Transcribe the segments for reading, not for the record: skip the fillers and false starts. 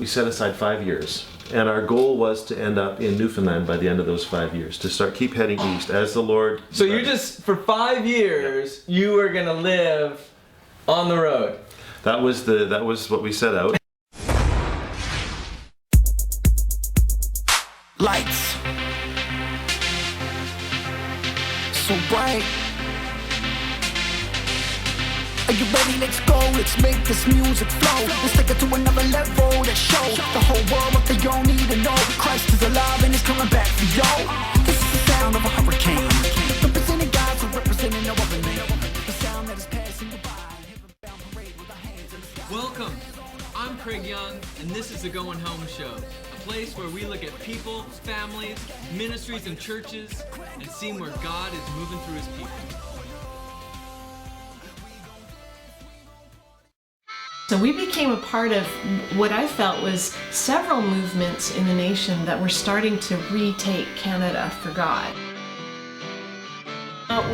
We set aside 5 years, and our goal was to end up in Newfoundland by the end of those 5 years, to keep heading east as the Lord. So you're just, for 5 years, you were gonna live on the road. That was what we set out. Lights so bright. Are you ready? Let's go. Let's make this music flow. Let's take it to another level. Let's show the whole world what they all need to know. Christ is alive and he's coming back for yo. This is the sound of a hurricane. Representing God, so representing no other name. The sound that is passing you by. Heaven-bound parade with our hands in the sky. Welcome. I'm Craig Young, and this is the Going Home Show, a place where we look at people, families, ministries, and churches, and see where God is moving through his people. So we became a part of what I felt was several movements in the nation that were starting to retake Canada for God.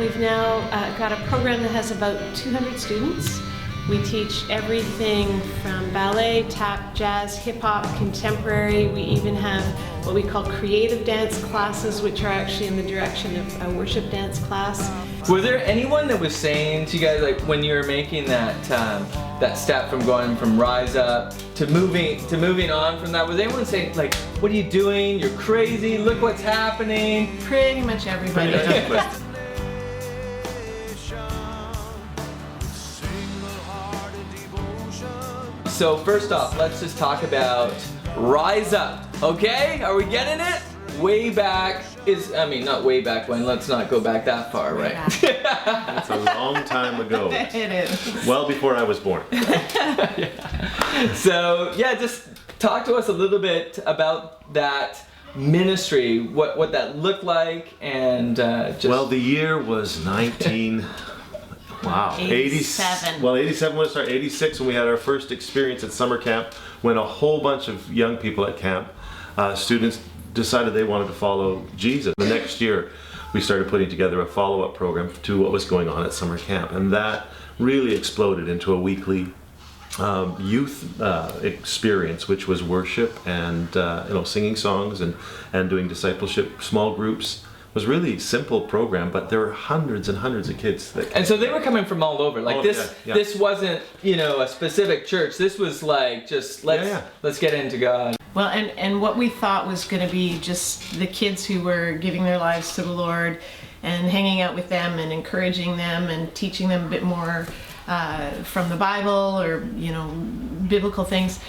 We've now got a program that has about 200 students. We teach everything from ballet, tap, jazz, hip-hop, contemporary. We even have what we call creative dance classes, which are actually in the direction of a worship dance class. Was there anyone that was saying to you guys, like when you were making that step from going from Rise Up to moving on from that, was anyone saying like, what are you doing? You're crazy, look what's happening? Pretty much everybody. So first off, let's just talk about Rise Up, okay? Are we getting it? Way back not way back when, let's not go back that far, right? It's a long time ago. It is. Well before I was born. Yeah. So yeah, just talk to us a little bit about that ministry, what that looked like, and just... Well, the year was 87. Well, 87 when it started. 86 when we had our first experience at summer camp, when a whole bunch of young people at camp, students, decided they wanted to follow Jesus. The next year, we started putting together a follow-up program to what was going on at summer camp, and that really exploded into a weekly youth experience, which was worship and singing songs and doing discipleship, small groups. It was really a simple program, but there were hundreds and hundreds of kids that came. And so they were coming from all over. Like this wasn't, a specific church. This was like just let's get into God. Well, and what we thought was going to be just the kids who were giving their lives to the Lord and hanging out with them and encouraging them and teaching them a bit more from the Bible or, biblical things.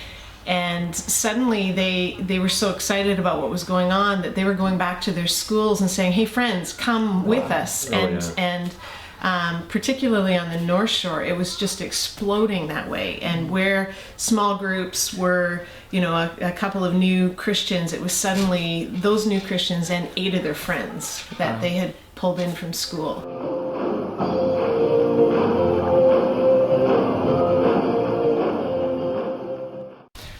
And suddenly they were so excited about what was going on that they were going back to their schools and saying, hey friends, come with us. And particularly on the North Shore, it was just exploding that way. And where small groups were, a couple of new Christians, it was suddenly those new Christians and 8 of their friends that they had pulled in from school.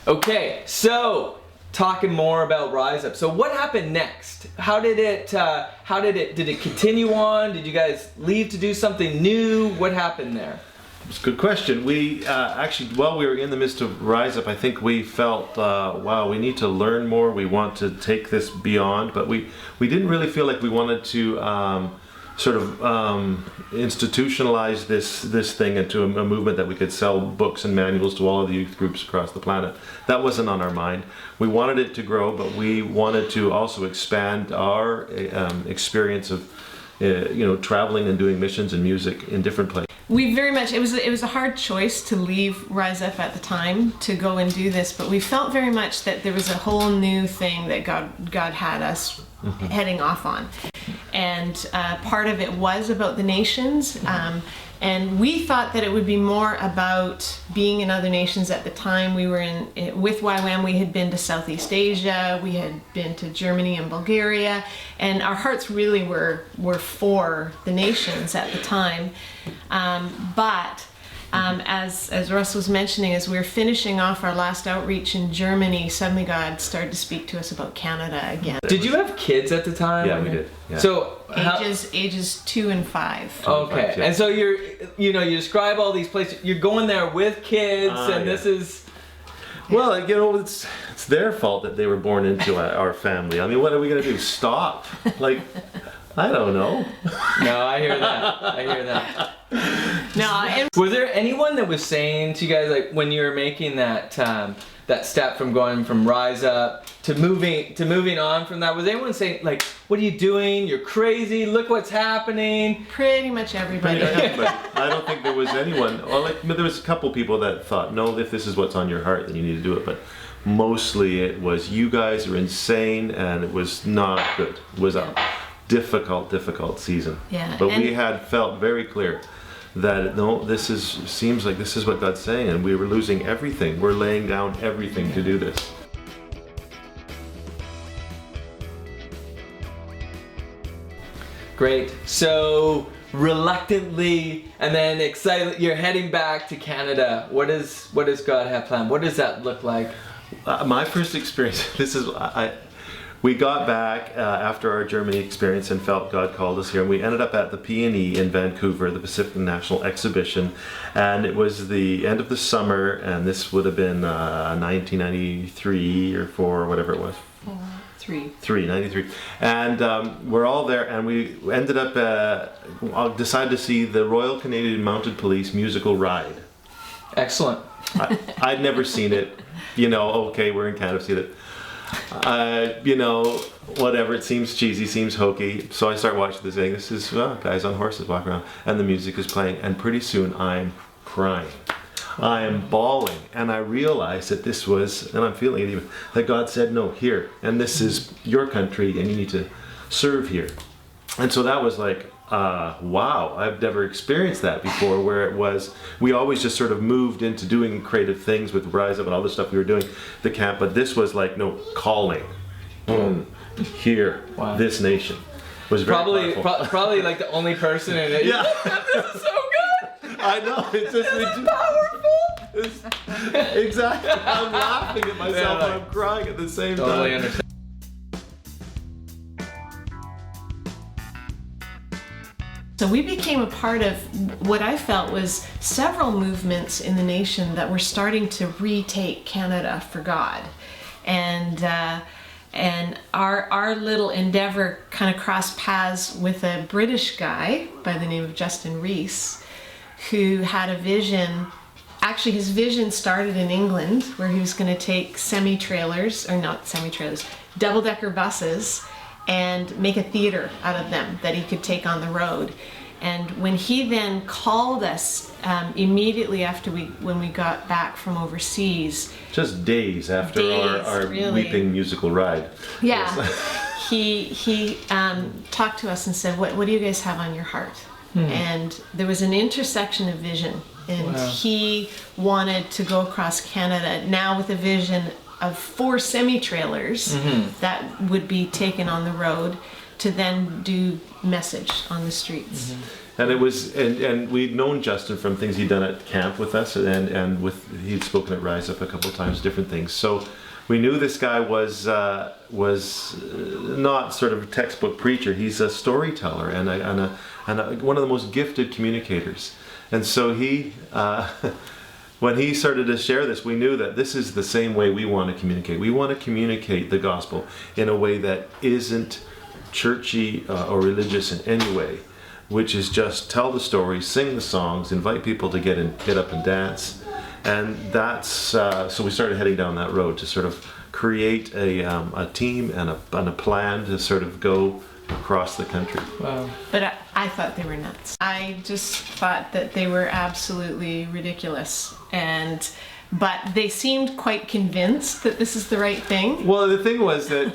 Okay, so talking more about Rise Up. So what happened next? Did it continue on? Did you guys leave to do something new? What happened there? It's a good question. We actually, while we were in the midst of Rise Up, I think we felt, wow, we need to learn more. We want to take this beyond, but we didn't really feel like we wanted to institutionalize this thing into a movement that we could sell books and manuals to all of the youth groups across the planet. That wasn't on our mind. We wanted it to grow, but we wanted to also expand our experience of traveling and doing missions and music in different places. We very much, it was a hard choice to leave Rise Up at the time to go and do this, but we felt very much that there was a whole new thing that God had us heading off on. And part of it was about the nations, and we thought that it would be more about being in other nations. At the time we were with YWAM, we had been to Southeast Asia, we had been to Germany and Bulgaria, and our hearts really were for the nations at the time. But as Russ was mentioning, as we were finishing off our last outreach in Germany, suddenly God started to speak to us about Canada again. Did you have kids at the time? Yeah, we did. Yeah. So ages 2 and 5. Okay, yeah. And so you describe all these places. You're going there with kids, and this is. Well, you know, it's their fault that they were born into our family. I mean, what are we gonna do? Stop? Like, I don't know. No, I hear that. I hear that. No, and Was there anyone that was saying to you guys, like, when you were making that that step from going from Rise Up to moving on from that? Was anyone saying, like, what are you doing? You're crazy. Look what's happening. pretty much everybody. But I don't think there was anyone. Well, like, there was a couple people that thought, no, if this is what's on your heart, then you need to do it. But mostly it was, you guys are insane, and it was not good. It was a difficult season. Yeah, But and- we had felt very clear that no, seems like this is what God's saying, and we were losing everything. We're laying down everything to do this. Great. So reluctantly and then excited, you're heading back to Canada. What does God have planned? What does that look like? My first experience, we got back after our Germany experience and felt God called us here, and we ended up at the P&E in Vancouver, the Pacific National Exhibition, and it was the end of the summer, and this would have been 1993 or 4 or whatever it was. 93, and we're all there, and we ended up decided to see the Royal Canadian Mounted Police musical Ride. Excellent. I'd never seen it. You know, okay, we're in Canada, see it. You know, whatever, it seems cheesy, seems hokey. So I start watching this thing. This is guys on horses walking around, and the music is playing, and pretty soon I'm crying. I am bawling, and I realized that this was, and I'm feeling it even, that God said, no, here, and this is your country, and you need to serve here. And so that was like, wow, I've never experienced that before, where it was, we always just sort of moved into doing creative things with Rise Up and all the stuff we were doing, the camp, but this was like, no, calling, here, Wow. this nation. Was very powerful. Probably like the only person in it. Yeah. This is so good. I know, it's just exactly. I'm laughing at myself and I'm crying at the same Totally time. understand. So we became a part of what I felt was several movements in the nation that were starting to retake Canada for God. And our little endeavor kind of crossed paths with a British guy by the name of Justin Rees, who had a vision. Actually, his vision started in England, where he was going to take double-decker buses and make a theater out of them that he could take on the road. And when he then called us immediately after when we got back from overseas, Just days after our really. weeping musical ride. yeah, Yes. he talked to us and said, "What do you guys have on your heart?" And there was an intersection of vision, and he wanted to go across Canada now with a vision of 4 semi-trailers that would be taken on the road to then do message on the streets. And it was, and we'd known Justin from things he'd done at camp with us, and he'd spoken at Rise Up a couple of times, different things. So we knew this guy was not sort of a textbook preacher. He's a storyteller and one of the most gifted communicators. And so he, when he started to share this, we knew that this is the same way we want to communicate. We want to communicate the gospel in a way that isn't churchy or religious in any way, which is just tell the story, sing the songs, invite people to get up and dance. And that's so we started heading down that road to sort of create a team and a plan to sort of go across the country. Wow. But I thought they were nuts. I just thought that they were absolutely ridiculous, but they seemed quite convinced that this is the right thing. Well, the thing was that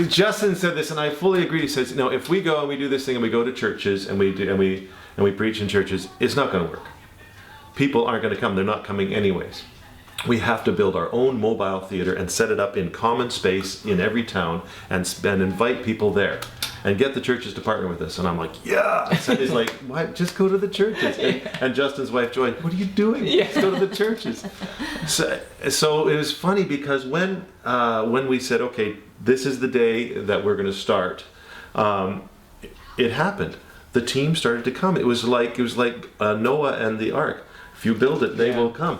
Justin said this, and I fully agree. He says, if we go and we do this thing and we go to churches and we preach in churches, it's not going to work. People aren't going to come. They're not coming anyways. We have to build our own mobile theater and set it up in common space in every town and invite people there and get the churches to partner with us. And I'm like, yeah. So he's like, why? Just go to the churches. And Justin's wife, Joy, what are you doing? Just go to the churches. So it was funny because when we said, okay, this is the day that we're going to start, it happened. The team started to come. It was like Noah and the ark. If you build it, they Yeah. will come.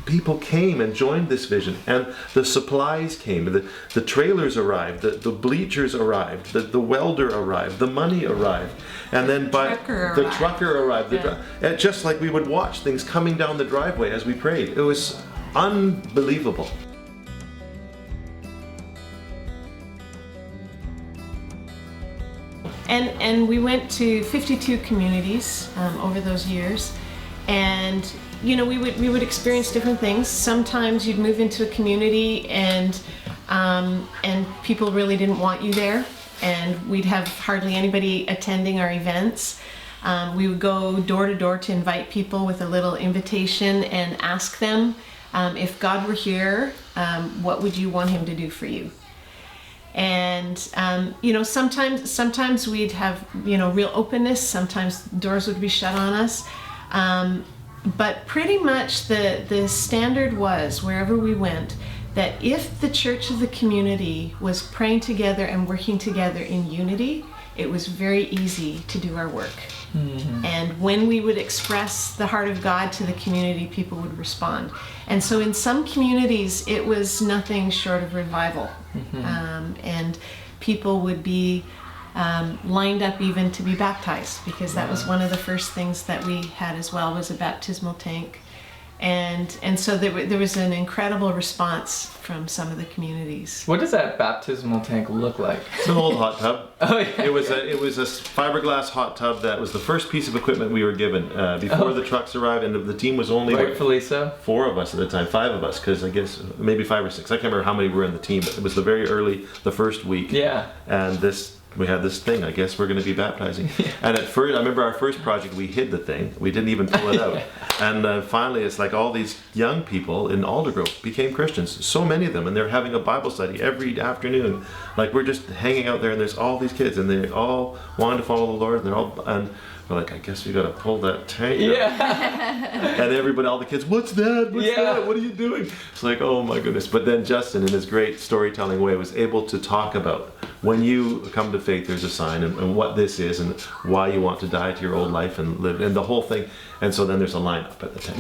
People came and joined this vision, and the supplies came. The trailers arrived, the bleachers arrived, the welder arrived, the money arrived, and then the trucker arrived. And just like we would watch things coming down the driveway as we prayed. It was unbelievable. And we went to 52 communities over those years, and we would experience different things. Sometimes you'd move into a community and people really didn't want you there, and we'd have hardly anybody attending our events. We would go door to door to invite people with a little invitation and ask them, if God were here, what would you want him to do for you? And sometimes we'd have real openness, sometimes doors would be shut on us, but pretty much the standard was, wherever we went, that if the church of the community was praying together and working together in unity, it was very easy to do our work. Mm-hmm. And when we would express the heart of God to the community, people would respond. And so in some communities, it was nothing short of revival. Mm-hmm. And people would be lined up even to be baptized, because that was one of the first things that we had as well, was a baptismal tank. And so there was an incredible response from some of the communities. What does that baptismal tank look like? It's an old hot tub. Oh yeah. It was a fiberglass hot tub that was the first piece of equipment we were given before the trucks arrived, and the team was only Rightfully so. 4 of us at the time, 5 of us, because I guess maybe 5 or 6. I can't remember how many were in the team, but it was the first week. Yeah. And we had this thing, I guess we're going to be baptizing. And at first, I remember our first project, we hid the thing. We didn't even pull it out. And finally, it's like all these young people in Aldergrove became Christians. So many of them, and they're having a Bible study every afternoon. Like, we're just hanging out there, and there's all these kids, and they all wanted to follow the Lord, and we're like, I guess we got to pull that tank out. Yeah. And everybody, all the kids, what's that? What's that? What are you doing? It's like, oh my goodness. But then Justin, in his great storytelling way, was able to talk about, when you come to faith, there's a sign, and what this is, and why you want to die to your old life and live, and the whole thing. And so then there's a lineup at the tank.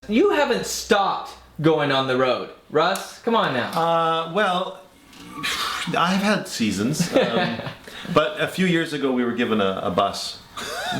You haven't stopped going on the road. Russ, come on now. Well, I've had seasons, but a few years ago we were given a bus.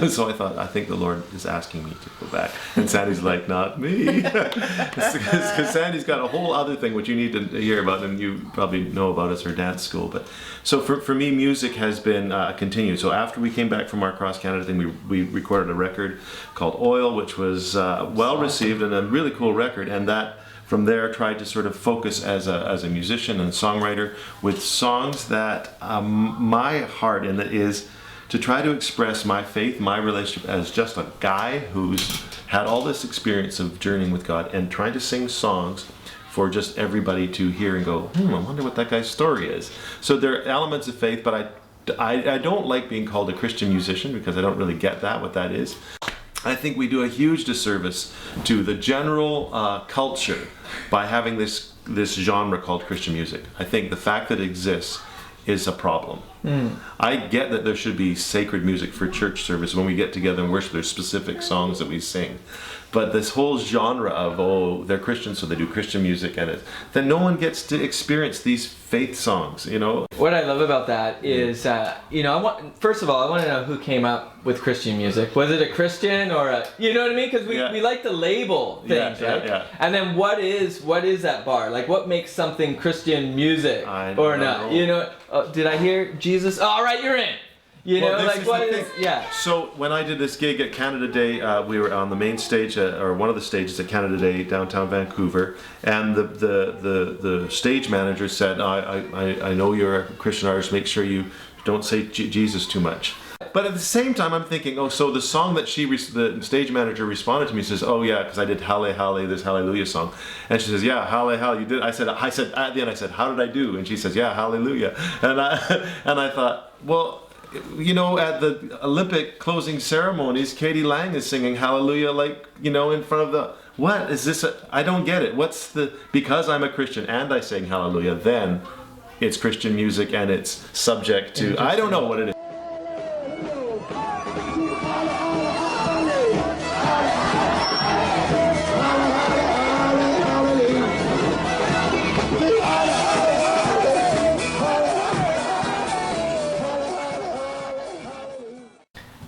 So I think the Lord is asking me to go back. And Sandy's like, not me. Because Sandy's got a whole other thing which you need to hear about, and you probably know about, as her dance school. But so for me, music has been continued. So after we came back from our Cross Canada thing, we recorded a record called Oil, which was well received and a really cool record. And that from there tried to sort of focus as a musician and songwriter with songs that my heart in it is to try to express my faith, my relationship as just a guy who's had all this experience of journeying with God, and trying to sing songs for just everybody to hear and go, I wonder what that guy's story is. So there are elements of faith, but I don't like being called a Christian musician, because I don't really get what that is. I think we do a huge disservice to the general culture by having this genre called Christian music. I think the fact that it exists is a problem. I get that there should be sacred music for church service. When we get together and worship, there's specific songs that we sing. But this whole genre of, they're Christians, so they do Christian music, and then no one gets to experience these faith songs, What I love about that is, first of all, I want to know who came up with Christian music. Was it a Christian or a, you know what I mean? Because we like to label things, right? Yeah. And then what is that bar? Like, what makes something Christian music or not? Did I hear Jesus? All right, you're in. So when I did this gig at Canada Day, we were on the main stage, or one of the stages at Canada Day, downtown Vancouver, and the stage manager said, I know you're a Christian artist, make sure you don't say Jesus too much. But at the same time, I'm thinking, oh, so the song that the stage manager responded to me says, oh yeah, because I did Halle Halle, this Hallelujah song, and she says, yeah, Halle Halle, you did. I said at the end, I said, how did I do? And she says, yeah, Hallelujah. And I thought, well, you know, at the Olympic closing ceremonies, Katie Lang is singing Hallelujah, like, you know, in front of the. What is this? I don't get it. Because I'm a Christian and I sing Hallelujah, then it's Christian music and it's subject to, I don't know what it is.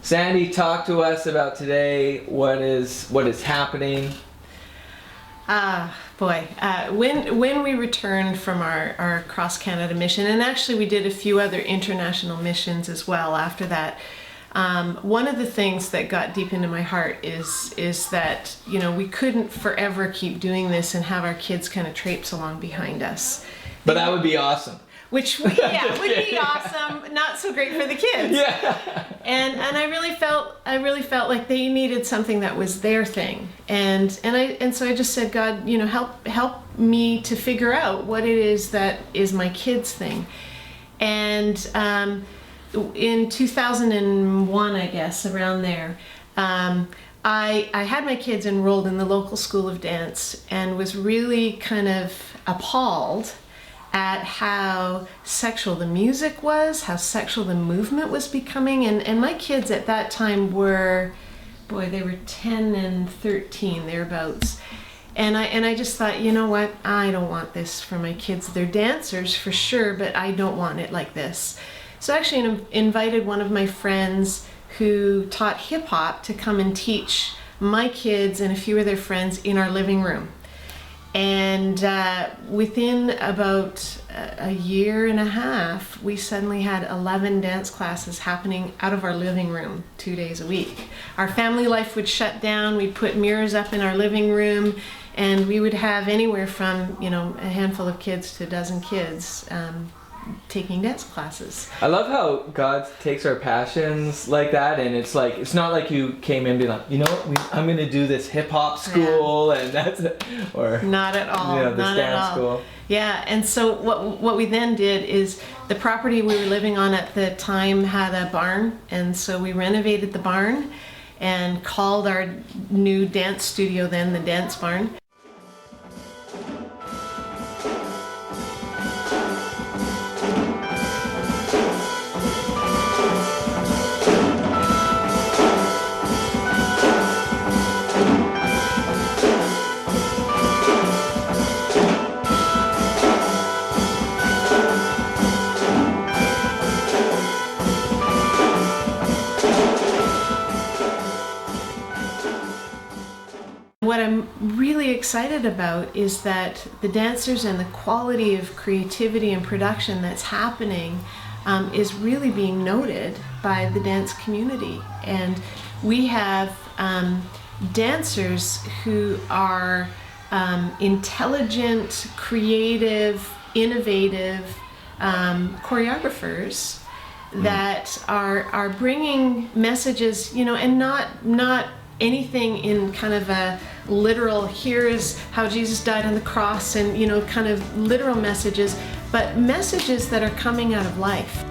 Sandy, talk to us about today. What is happening? When we returned from our cross Canada mission, and actually we did a few other international missions as well after that, one of the things that got deep into my heart is that, you know, we couldn't forever keep doing this and have our kids kind of traipse along behind us. But that would be awesome. Would be awesome. Not so great for the kids. Yeah. And I really felt like they needed something that was their thing. And so I just said, God, you know, help me to figure out what it is that is my kids' thing. And in 2001, I guess, around there, I had my kids enrolled in the local school of dance and was really kind of appalled at how sexual the music was, how sexual the movement was becoming. And my kids at that time were, they were 10 and 13, thereabouts. And I just thought, you know what, I don't want this for my kids. They're dancers for sure, but I don't want it like this. So I actually invited one of my friends who taught hip hop to come and teach my kids and a few of their friends in our living room. And within about a year and a half, we suddenly had 11 dance classes happening out of our living room 2 days a week. Our family life would shut down. We'd put mirrors up in our living room, and we would have anywhere from, you know, a handful of kids to a dozen kids taking dance classes. I love how God takes our passions like that, and it's like, it's not like you came in and be like, you know what, I'm gonna do this hip hop school, and that's it. Or not at all. You know, this not dance at all. school. Yeah, and so what we then did is the property we were living on at the time had a barn, and so we renovated the barn and called our new dance studio then the Dance Barn. What I'm really excited about is that the dancers and the quality of creativity and production that's happening is really being noted by the dance community. And we have dancers who are intelligent, creative, innovative choreographers that are bringing messages, you know, and not anything in kind of a literal, here is how Jesus died on the cross, and, you know, kind of literal messages, but messages that are coming out of life.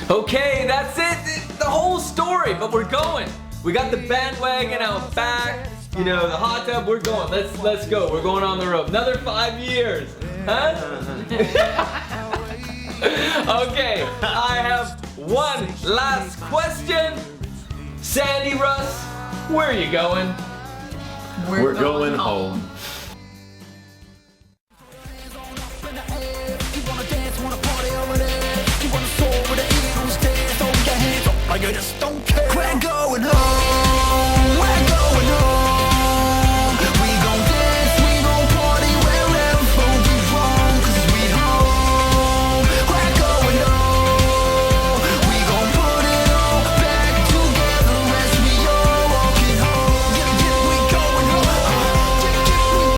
Okay, that's it. The whole story, but we're going. We got the bandwagon out back. You know, the hot tub, we're going. Let's go. We're going on the road. Another 5 years. Huh? Okay, I have one last question. Sandy, Russ, where are you going? We're going home.